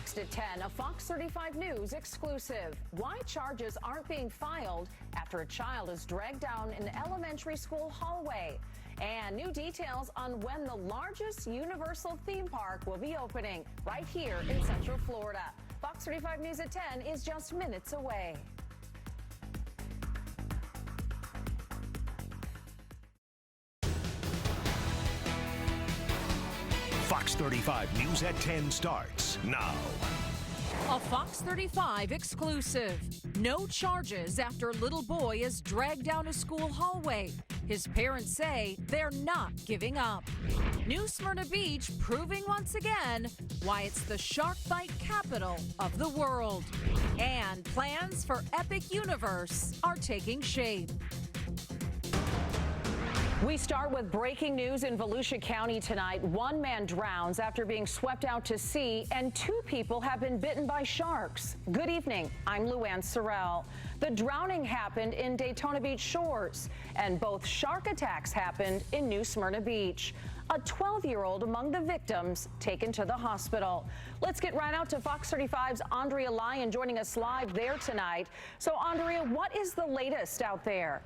Next at 10, a Fox 35 News exclusive. Why charges aren't being filed after a child is dragged down an elementary school hallway. And new details on when the largest Universal theme park will be opening right here in Central Florida. Fox 35 News at 10 is just minutes away. Fox 35 News at 10 starts now. A Fox 35 exclusive. No charges after little boy is dragged down a school hallway. His parents say they're not giving up. New Smyrna Beach proving once again why it's the shark bite capital of the world. And plans for Epic Universe are taking shape. We start with breaking news in Volusia County tonight. One man drowns after being swept out to sea, and 2 people have been bitten by sharks. Good evening. I'm Luann Sorrell. The drowning happened in Daytona Beach shores, and both shark attacks happened in New Smyrna Beach. A 12-year-old among the victims taken to the hospital. Let's get right out to Fox 35's Andrea Lyon joining us live there tonight. So, Andrea, what is the latest out there?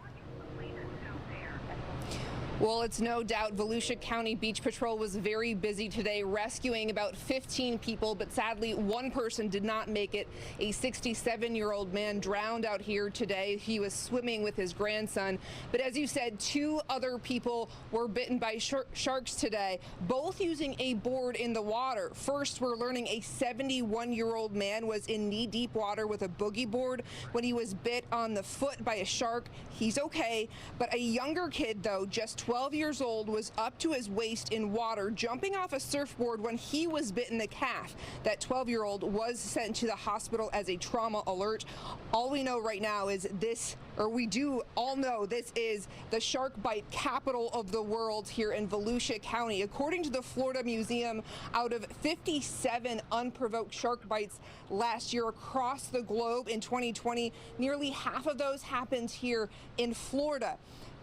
Well, it's no doubt Volusia County Beach Patrol was very busy today rescuing about 15 people, but sadly one person did not make it. A 67-year-old man drowned out here today. He was swimming with his grandson. But as you said, 2 other people were bitten by sharks today, both using a board in the water. First, we're learning a 71-year-old man was in knee-deep water with a boogie board when he was bit on the foot by a shark. He's okay, but a younger kid, though, just 12 years old, was up to his waist in water, jumping off a surfboard when he was bitten in the calf. That 12-year-old was sent to the hospital as a trauma alert. All we know right now is this, or we do all know this is the shark bite capital of the world here in Volusia County. According to the Florida Museum, out of 57 unprovoked shark bites last year across the globe in 2020, nearly half of those happened here in Florida.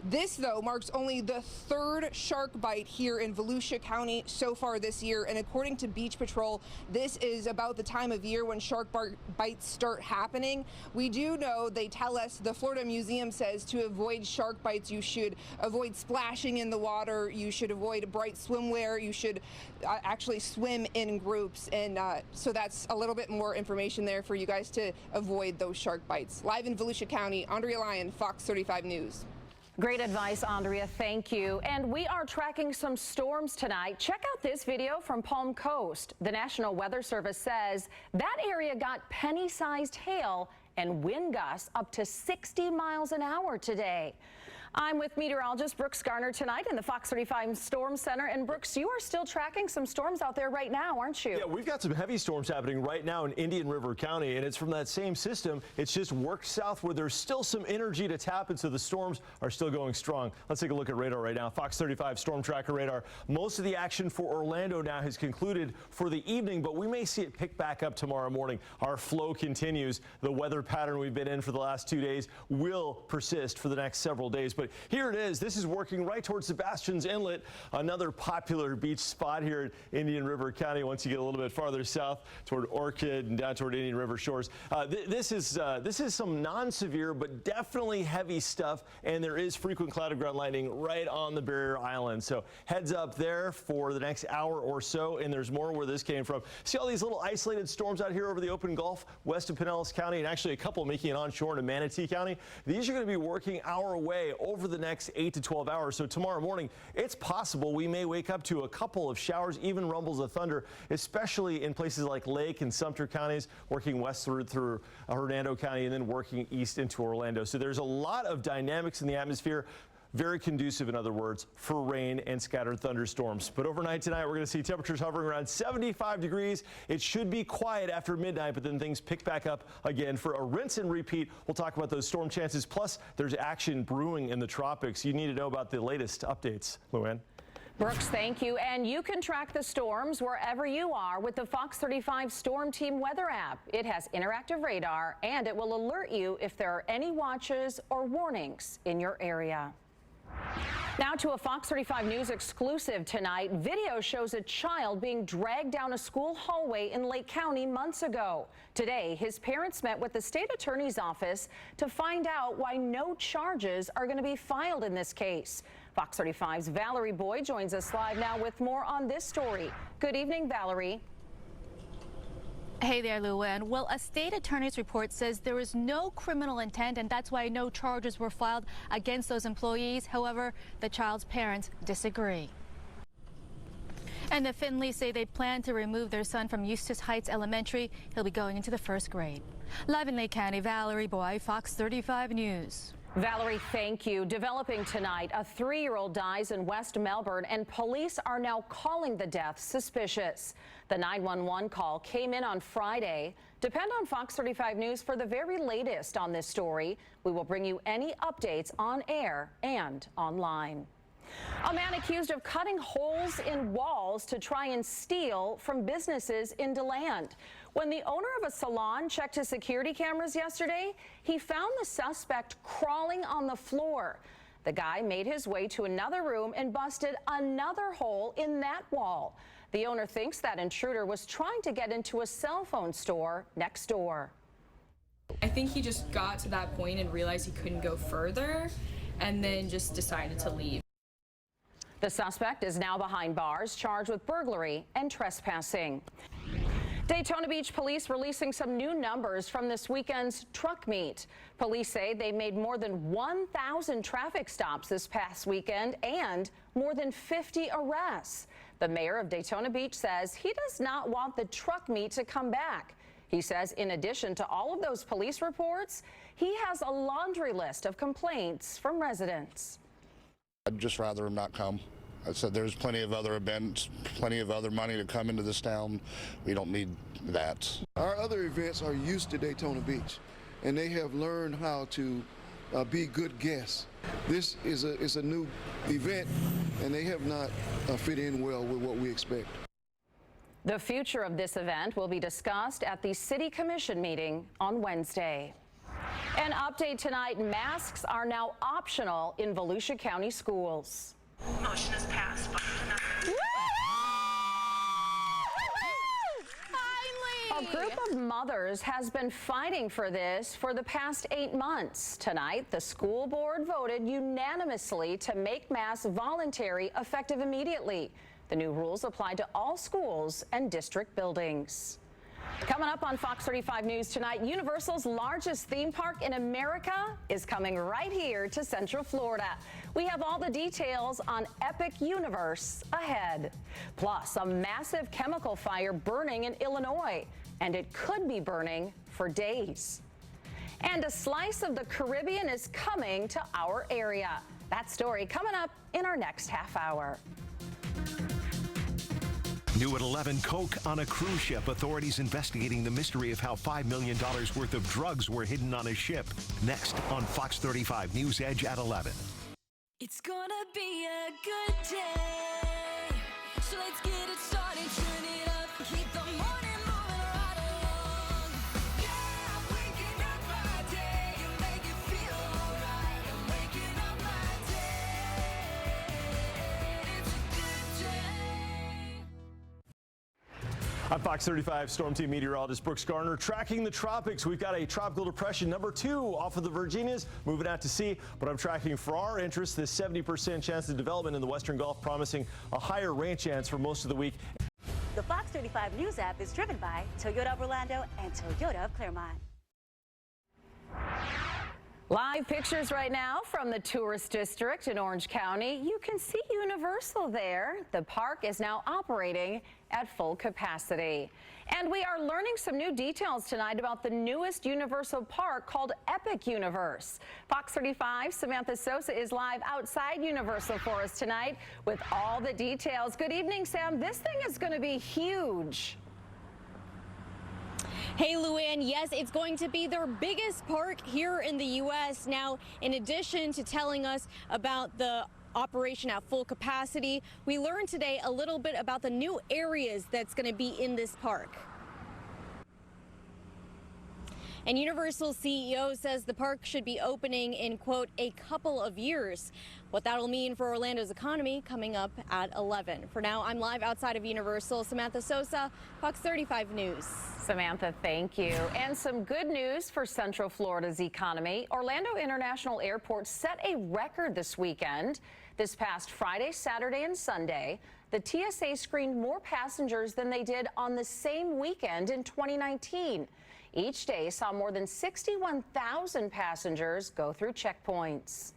This, though, marks only the 3rd shark bite here in Volusia County so far this year. And according to Beach Patrol, this is about the time of year when shark bites start happening. We do know, they tell us, the Florida Museum says to avoid shark bites, you should avoid splashing in the water. You should avoid bright swimwear. You should actually swim in groups. And so that's a little bit more information there for you guys to avoid those shark bites. Live in Volusia County, Andrea Lyon, Fox 35 News. Great advice, Andrea. Thank you. And we are tracking some storms tonight. Check out this video from Palm Coast. The National Weather Service says that area got penny-sized hail and wind gusts up to 60 miles an hour today. I'm with meteorologist Brooks Garner tonight in the Fox 35 Storm Center. And Brooks, you are still tracking some storms out there right now, aren't you? Yeah, we've got some heavy storms happening right now in Indian River County, and it's from that same system. It's just worked south where there's still some energy to tap, and so the storms are still going strong. Let's take a look at radar right now. Fox 35 Storm Tracker radar. Most of the action for Orlando now has concluded for the evening, but we may see it pick back up tomorrow morning. Our flow continues. The weather pattern we've been in for the last 2 days will persist for the next several days. But here it is. This is working right towards Sebastian's Inlet, another popular beach spot here in Indian River County. Once you get a little bit farther south toward Orchid and down toward Indian River shores, this is some non-severe but definitely heavy stuff, and there is frequent cloud of ground lightning right on the barrier island. So heads up there for the next hour or so, and there's more where this came from. See all these little isolated storms out here over the open Gulf west of Pinellas County, and actually a couple making it onshore into Manatee County. These are going to be working our way over the next 8 to 12 hours. So tomorrow morning, it's possible we may wake up to a couple of showers, even rumbles of thunder, especially in places like Lake and Sumter counties, working westward through Hernando County and then working east into Orlando. So there's a lot of dynamics in the atmosphere. Very conducive, in other words, for rain and scattered thunderstorms. But overnight tonight, we're going to see temperatures hovering around 75 degrees. It should be quiet after midnight, but then things pick back up again for a rinse and repeat. We'll talk about those storm chances. Plus, there's action brewing in the tropics. You need to know about the latest updates. Luann. Brooks, thank you. And you can track the storms wherever you are with the Fox 35 Storm Team weather app. It has interactive radar, and it will alert you if there are any watches or warnings in your area. Now to a Fox 35 News exclusive tonight. Video shows a child being dragged down a school hallway in Lake County months ago. Today, his parents met with the state attorney's office to find out why no charges are going to be filed in this case. Fox 35's Valerie Boyd joins us live now with more on this story. Good evening, Valerie. Hey there, Luann. Well, a state attorney's report says there was no criminal intent, and that's why no charges were filed against those employees. However, the child's parents disagree. And the Finleys say they plan to remove their son from Eustis Heights Elementary. He'll be going into the first grade. Live in Lake County, Valerie Boyd, Fox 35 News. Valerie, thank you. Developing tonight, a 3-year-old dies in West Melbourne, and police are now calling the death suspicious. The 911 call came in on Friday. Depend on Fox 35 News for the very latest on this story. We will bring you any updates on air and online. A man accused of cutting holes in walls to try and steal from businesses in DeLand. When the owner of a salon checked his security cameras yesterday, he found the suspect crawling on the floor. The guy made his way to another room and busted another hole in that wall. The owner thinks that intruder was trying to get into a cell phone store next door. I think he just got to that point and realized he couldn't go further and then just decided to leave. The suspect is now behind bars, charged with burglary and trespassing. Daytona Beach police releasing some new numbers from this weekend's truck meet. Police say they made more than 1,000 traffic stops this past weekend and more than 50 arrests. The mayor of Daytona Beach says he does not want the truck meet to come back. He says in addition to all of those police reports, he has a laundry list of complaints from residents. I'd just rather him not come. I said there's plenty of other events, plenty of other money to come into this town. We don't need that. Our other events are used to Daytona Beach, and they have learned how to be good guests. This is a new event, and they have not fit in well with what we expect. The future of this event will be discussed at the City Commission meeting on Wednesday. An update tonight, masks are now optional in Volusia County schools. Motion is passed. A group of mothers has been fighting for this for the past 8 months. Tonight, the school board voted unanimously to make masks voluntary effective immediately. The new rules apply to all schools and district buildings. Coming up on Fox 35 News tonight, Universal's largest theme park in America is coming right here to Central Florida. We have all the details on Epic Universe ahead. Plus, a massive chemical fire burning in Illinois, and it could be burning for days. And a slice of the Caribbean is coming to our area. That story coming up in our next half hour. New at 11, coke on a cruise ship. Authorities investigating the mystery of how $5 million worth of drugs were hidden on a ship. Next on Fox 35 News Edge at 11. It's gonna be a good day, so let's get it started, turn it up, keep the morning moving right along. Yeah, I'm waking up my day, you make it feel alright. I'm waking up my day, it's a good day. I'm Fox 35 Storm Team meteorologist Brooks Garner tracking the tropics. We've got a tropical depression number 2 off of the Virginias moving out to sea, but I'm tracking for our interest this 70% chance of development in the Western Gulf, promising a higher rain chance for most of the week. The Fox 35 News app is driven by Toyota of Orlando and Toyota of Claremont. Live pictures right now from the tourist district in Orange County. You can see Universal there. The park is now operating at full capacity. And we are learning some new details tonight about the newest Universal park called Epic Universe. Fox 35 Samantha Sosa is live outside Universal for us tonight with all the details. Good evening, Sam. This thing is going to be huge. Hey, Luann, yes, it's going to be their biggest park here in the U.S. Now, in addition to telling us about the operation at full capacity, we learned today a little bit about the new areas that's going to be in this park. And Universal CEO says the park should be opening in, quote, a couple of years. What that'll mean for Orlando's economy coming up at 11. For now, I'm live outside of Universal. Samantha Sosa, Fox 35 News. Samantha, thank you. And some good news for Central Florida's economy. Orlando International Airport set a record this weekend. This past Friday, Saturday, and Sunday, the TSA screened more passengers than they did on the same weekend in 2019. Each day saw more than 61,000 passengers go through checkpoints.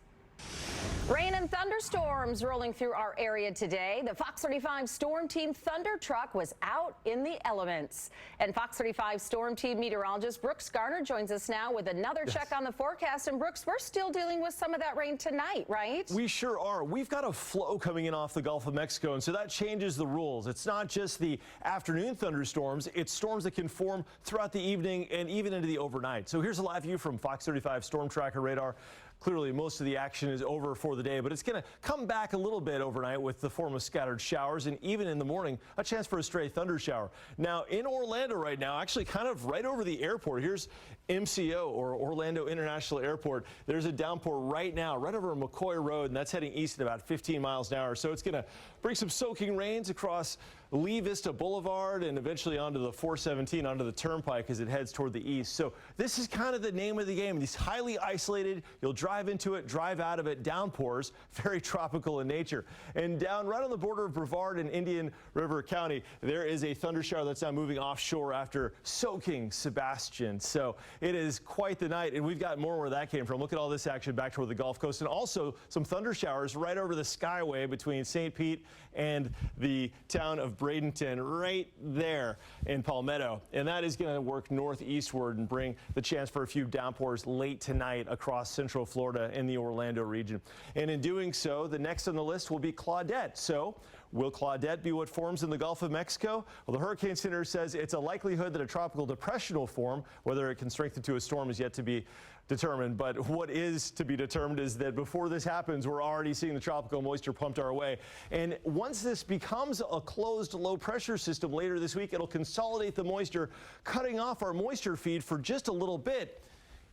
Rain and thunderstorms rolling through our area today. The Fox 35 Storm Team Thunder Truck was out in the elements. And Fox 35 Storm Team meteorologist Brooks Garner joins us now with another check on the forecast. And Brooks, we're still dealing with some of that rain tonight, right? We sure are. We've got a flow coming in off the Gulf of Mexico, and so that changes the rules. It's not just the afternoon thunderstorms, it's storms that can form throughout the evening and even into the overnight. So here's a live view from Fox 35 Storm Tracker radar. Clearly, most of the action is over for the day, but it's going to come back a little bit overnight with the form of scattered showers, and even in the morning, a chance for a stray thunder shower. Now, in Orlando right now, actually kind of right over the airport, here's MCO, or Orlando International Airport. There's a downpour right now, right over McCoy Road, and that's heading east at about 15 miles an hour. So it's going to bring some soaking rains across Lee Vista Boulevard and eventually onto the 417, onto the turnpike as it heads toward the east. So this is kind of the name of the game. These highly isolated, you'll drive into it, drive out of it, downpours, very tropical in nature. And down right on the border of Brevard and Indian River County, there is a thunder shower that's now moving offshore after soaking Sebastian. So it is quite the night, and we've got more where that came from. Look at all this action back toward the Gulf Coast, and also some thunder showers right over the Skyway between St. Pete and the town of Bradenton, right there in Palmetto. And that is going to work northeastward and bring the chance for a few downpours late tonight across Central Florida and the Orlando region. And in doing so, the next on the list will be Claudette. So will Claudette be what forms in the Gulf of Mexico? Well, the Hurricane Center says it's a likelihood that a tropical depression will form. Whether it can strengthen to a storm is yet to be determined. But what is to be determined is that before this happens, we're already seeing the tropical moisture pumped our way. And once this becomes a closed low pressure system later this week, it'll consolidate the moisture, cutting off our moisture feed for just a little bit,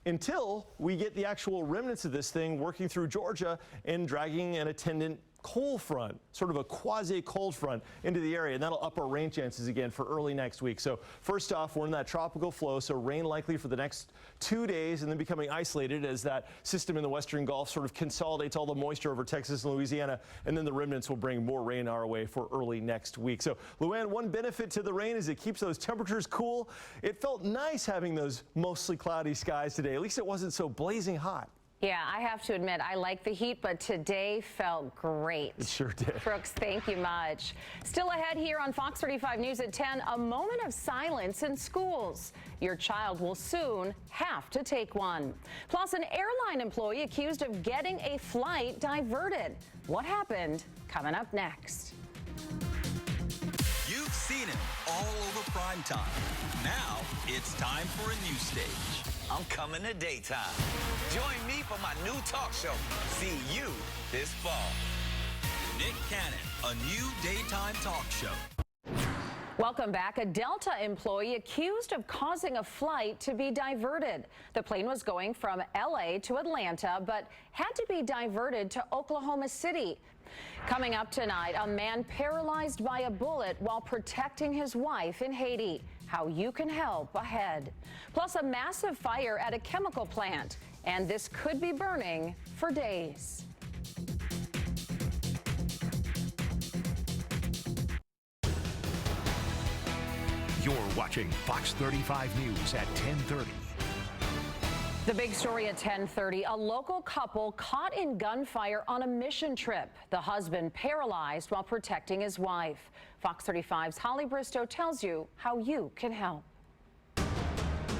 until we get the actual remnants of this thing working through Georgia and dragging an attendant cold front, sort of a quasi-cold front, into the area, and that'll up our rain chances again for early next week. So first off, we're in that tropical flow, so rain likely for the next 2 days, and then becoming isolated as that system in the western Gulf sort of consolidates all the moisture over Texas and Louisiana, and then the remnants will bring more rain our way for early next week. So Luann, one benefit to the rain is it keeps those temperatures cool. It felt nice having those mostly cloudy skies today. At least it wasn't so blazing hot. Yeah, I have to admit, I like the heat, but today felt great. It sure did. Brooks, thank you much. Still ahead here on Fox 35 News at 10, a moment of silence in schools. Your child will soon have to take one. Plus, an airline employee accused of getting a flight diverted. What happened? Coming up next. You've seen him all over prime time. Now it's time for a new stage. I'm coming to Daytime. Join me for my new talk show. See you this fall. Nick Cannon, a new daytime talk show. Welcome back. A Delta employee accused of causing a flight to be diverted. The plane was going from LA to Atlanta, but had to be diverted to Oklahoma City. Coming up tonight, a man paralyzed by a bullet while protecting his wife in Haiti. How you can help ahead. Plus, a massive fire at a chemical plant, and this could be burning for days. You're watching Fox 35 News at 10:30. The big story at 10:30, a local couple caught in gunfire on a mission trip. The husband paralyzed while protecting his wife. Fox 35's Holly Bristow tells you how you can help.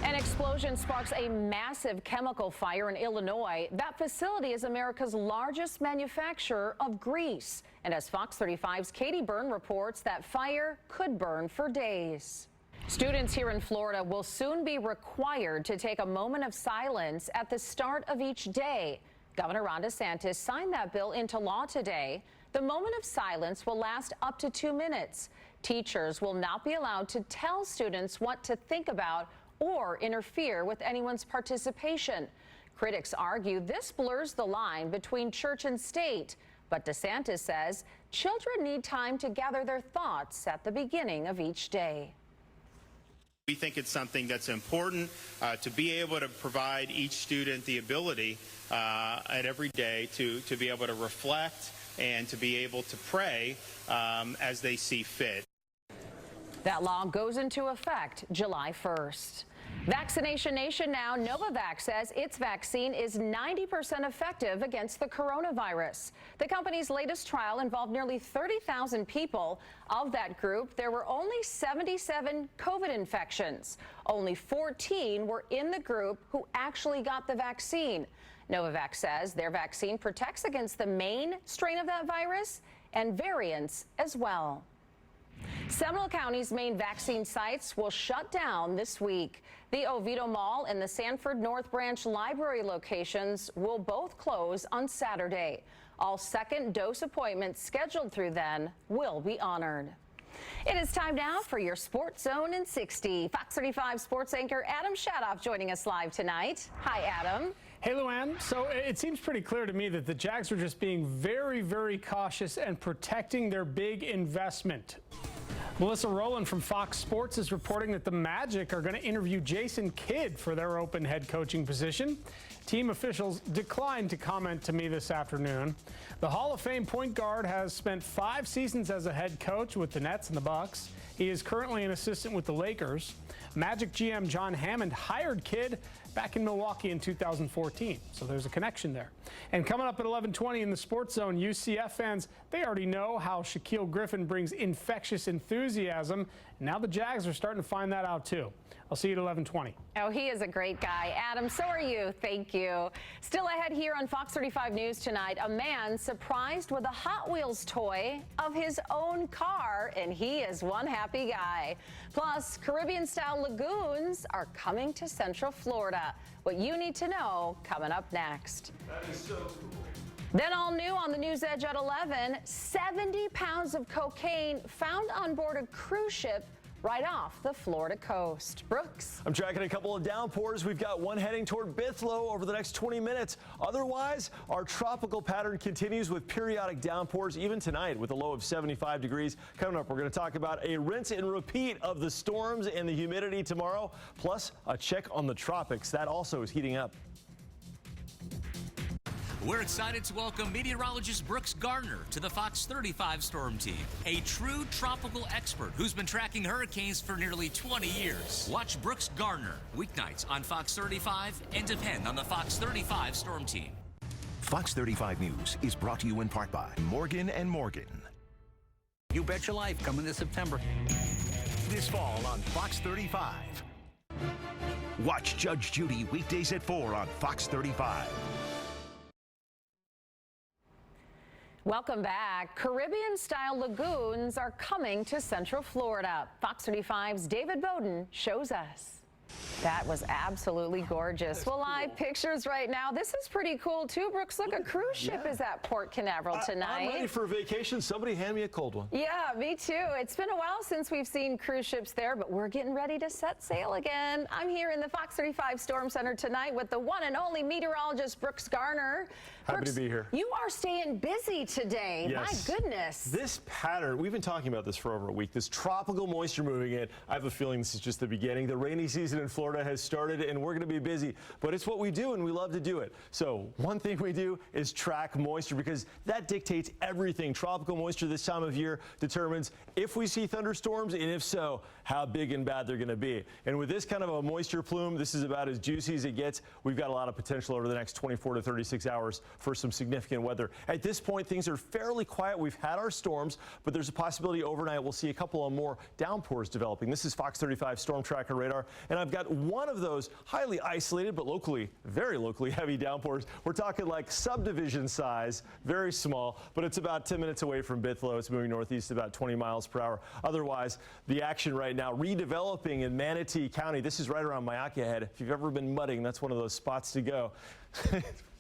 An explosion sparks a massive chemical fire in Illinois. That facility is America's largest manufacturer of grease. And as Fox 35's Katie Byrne reports, that fire could burn for days. Students here in Florida will soon be required to take a moment of silence at the start of each day. Governor Ron DeSantis signed that bill into law today. The moment of silence will last up to 2 minutes. Teachers will not be allowed to tell students what to think about or interfere with anyone's participation. Critics argue this blurs the line between church and state. But DeSantis says children need time to gather their thoughts at the beginning of each day. We think it's something that's important to be able to provide each student the ability at every day to be able to reflect and to be able to pray as they see fit. That law goes into effect July 1st. Vaccination Nation now. Novavax says its vaccine is 90% effective against the coronavirus. The company's latest trial involved nearly 30,000 people. Of that group, there were only 77 COVID infections. Only 14 were in the group who actually got the vaccine. Novavax says their vaccine protects against the main strain of that virus and variants as well. Seminole County's main vaccine sites will shut down this week. The Oviedo Mall and the Sanford North Branch Library locations will both close on Saturday. All second dose appointments scheduled through then will be honored. It is time now for your Sports Zone in 60. Fox 35 sports anchor Adam Shadoff joining us live tonight. Hi, Adam. Hey, Luann. So it seems pretty clear to me that the Jags are just being very, very cautious and protecting their big investment. Melissa Rowland from Fox Sports is reporting that the Magic are going to interview Jason Kidd for their open head coaching position. Team officials declined to comment to me this afternoon. The Hall of Fame point guard has spent 5 seasons as a head coach with the Nets and the Bucks. He is currently an assistant with the Lakers. Magic GM John Hammond hired Kidd back in Milwaukee in 2014, so there's a connection there. And coming up at 11:20 in the Sports Zone, UCF fans, they already know how Shaquille Griffin brings infectious enthusiasm. Now the Jags are starting to find that out too. I'll see you at 11:20. Oh, he is a great guy. Adam, so are you. Thank you. Still ahead here on Fox 35 News tonight, a man surprised with a Hot Wheels toy of his own car, and he is one happy guy. Plus, Caribbean-style lagoons are coming to Central Florida. What you need to know coming up next. That is so cool. Then all new on the News Edge at 11, 70 pounds of cocaine found on board a cruise ship right off the Florida coast. Brooks. I'm tracking a couple of downpours. We've got one heading toward Bithlo over the next 20 minutes. Otherwise, our tropical pattern continues with periodic downpours even tonight with a low of 75 degrees. Coming up, we're going to talk about a rinse and repeat of the storms and the humidity tomorrow, plus a check on the tropics. That also is heating up. We're excited to welcome meteorologist Brooks Gardner to the Fox 35 Storm Team, a true tropical expert who's been tracking hurricanes for nearly 20 years. Watch Brooks Gardner weeknights on Fox 35 and depend on the Fox 35 Storm Team. Fox 35 News is brought to you in part by Morgan & Morgan. You Bet Your Life coming this September. This fall on Fox 35. Watch Judge Judy weekdays at 4 on Fox 35. Welcome back. Caribbean-style lagoons are coming to Central Florida. Fox 35's David Bowden shows us. That was absolutely gorgeous. Well, live pictures right now. This is pretty cool, too. Brooks, look, a cruise ship is at Port Canaveral tonight. I'm ready for a vacation. Somebody hand me a cold one. Yeah, me too. It's been a while since we've seen cruise ships there, but we're getting ready to set sail again. I'm here in the Fox 35 Storm Center tonight with the one and only meteorologist Brooks Garner. Happy to be here. You are staying busy today. Yes. My goodness. This pattern, we've been talking about this for over a week. This tropical moisture moving in. I have a feeling this is just the beginning. The rainy season in Florida has started, and we're going to be busy. But it's what we do, and we love to do it. So one thing we do is track moisture because that dictates everything. Tropical moisture this time of year determines if we see thunderstorms, and if so, how big and bad they're going to be. And with this kind of a moisture plume, this is about as juicy as it gets. We've got a lot of potential over the next 24 to 36 hours for some significant weather. At this point, things are fairly quiet. We've had our storms, but there's a possibility overnight we'll see a couple of more downpours developing. This is Fox 35 Storm Tracker Radar, and I've got one of those highly isolated, but locally, very locally heavy downpours. We're talking like subdivision size, very small, but it's about 10 minutes away from Bithlo. It's moving northeast about 20 miles per hour. Otherwise, the action right now redeveloping in Manatee County. This is right around Mayaca Head. If you've ever been mudding, that's one of those spots to go.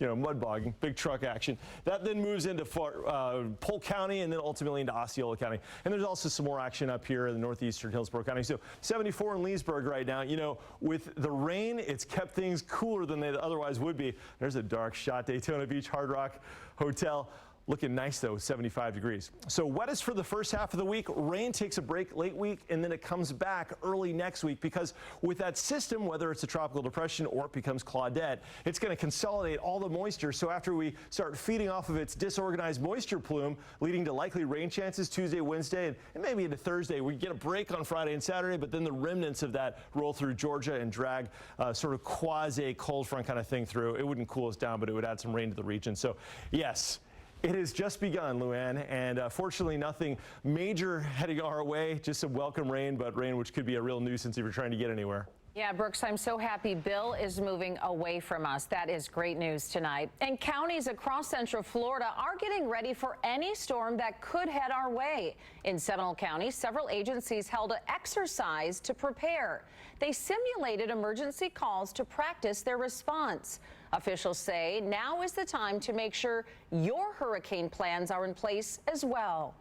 mud bogging, big truck action. That then moves into Polk County and then ultimately into Osceola County. And there's also some more action up here in the northeastern Hillsborough County. So 74 in Leesburg right now. With the rain, it's kept things cooler than they otherwise would be. There's a dark shot. Daytona Beach Hard Rock Hotel. Looking nice, though, 75 degrees. So wettest for the first half of the week. Rain takes a break late week, and then it comes back early next week because with that system, whether it's a tropical depression or it becomes Claudette, it's going to consolidate all the moisture. So after we start feeding off of its disorganized moisture plume, leading to likely rain chances Tuesday, Wednesday, and maybe into Thursday, we get a break on Friday and Saturday, but then the remnants of that roll through Georgia and drag sort of quasi cold front kind of thing through. It wouldn't cool us down, but it would add some rain to the region. So yes, it has just begun, Luann, and fortunately nothing major heading our way, just some welcome rain, but rain which could be a real nuisance if you're trying to get anywhere. Yeah, Brooks, I'm so happy Bill is moving away from us. That is great news tonight. And counties across Central Florida are getting ready for any storm that could head our way. In Seminole County, several agencies held an exercise to prepare. They simulated emergency calls to practice their response. Officials say now is the time to make sure your hurricane plans are in place as well.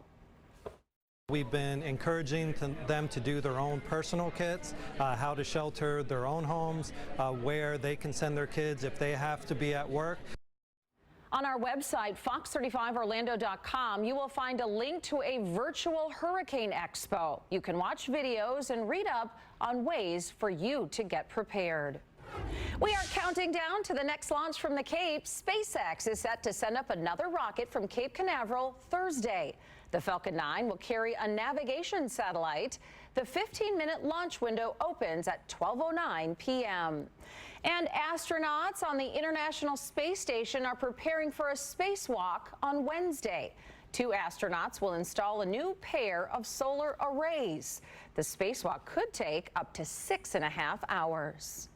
We've been encouraging them to do their own personal kits, how to shelter their own homes, where they can send their kids if they have to be at work. On our website, fox35orlando.com, you will find a link to a virtual hurricane expo. You can watch videos and read up on ways for you to get prepared. We are counting down to the next launch from the Cape. SpaceX is set to send up another rocket from Cape Canaveral Thursday. The Falcon 9 will carry a navigation satellite. The 15-minute launch window opens at 12:09 p.m. And astronauts on the International Space Station are preparing for a spacewalk on Wednesday. 2 astronauts will install a new pair of solar arrays. The spacewalk could take up to 6.5 hours.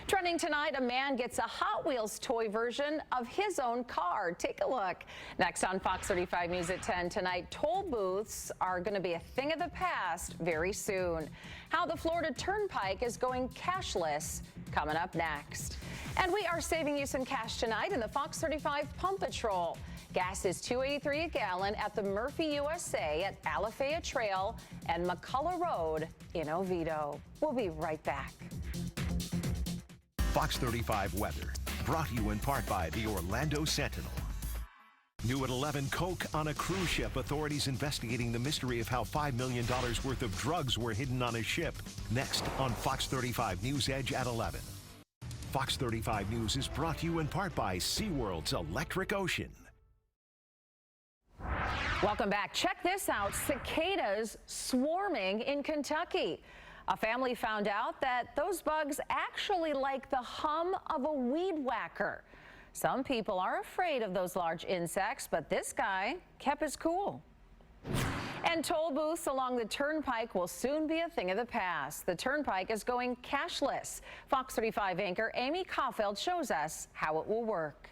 Trending tonight, a man gets a Hot Wheels toy version of his own car. Take a look. Next on Fox 35 News at 10 tonight, toll booths are going to be a thing of the past very soon. How the Florida Turnpike is going cashless coming up next. And we are saving you some cash tonight in the Fox 35 Pump Patrol. Gas is $2.83 a gallon at the Murphy USA at Alafaya Trail and McCullough Road in Oviedo. We'll be right back. Fox 35 weather, brought to you in part by the Orlando Sentinel. New at 11, coke on a cruise ship. Authorities investigating the mystery of how $5 million worth of drugs were hidden on a ship. Next on Fox 35 News Edge at 11. Fox 35 News is brought to you in part by SeaWorld's Electric Ocean. Welcome back. Check this out. Cicadas swarming in Kentucky. A family found out that those bugs actually like the hum of a weed whacker. Some people are afraid of those large insects, but this guy kept his cool. And toll booths along the Turnpike will soon be a thing of the past. The Turnpike is going cashless. Fox 35 anchor Amy Caulfield shows us how it will work.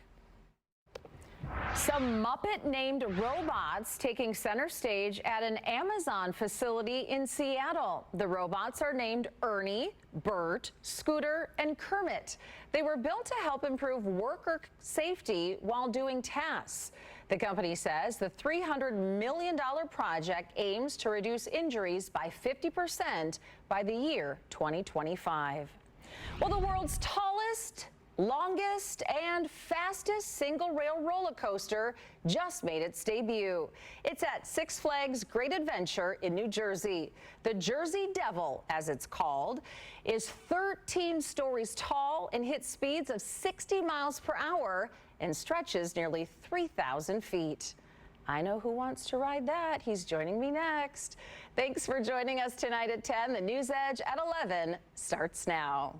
Some Muppet-named robots taking center stage at an Amazon facility in Seattle. The robots are named Ernie, Bert, Scooter, and Kermit. They were built to help improve worker safety while doing tasks. The company says the $300 million project aims to reduce injuries by 50% by the year 2025. Well, the world's tallest, longest and fastest single-rail roller coaster just made its debut. It's at Six Flags Great Adventure in New Jersey. The Jersey Devil, as it's called, is 13 stories tall and hits speeds of 60 miles per hour and stretches nearly 3,000 feet. I know who wants to ride that. He's joining me next. Thanks for joining us tonight at 10. The News Edge at 11 starts now.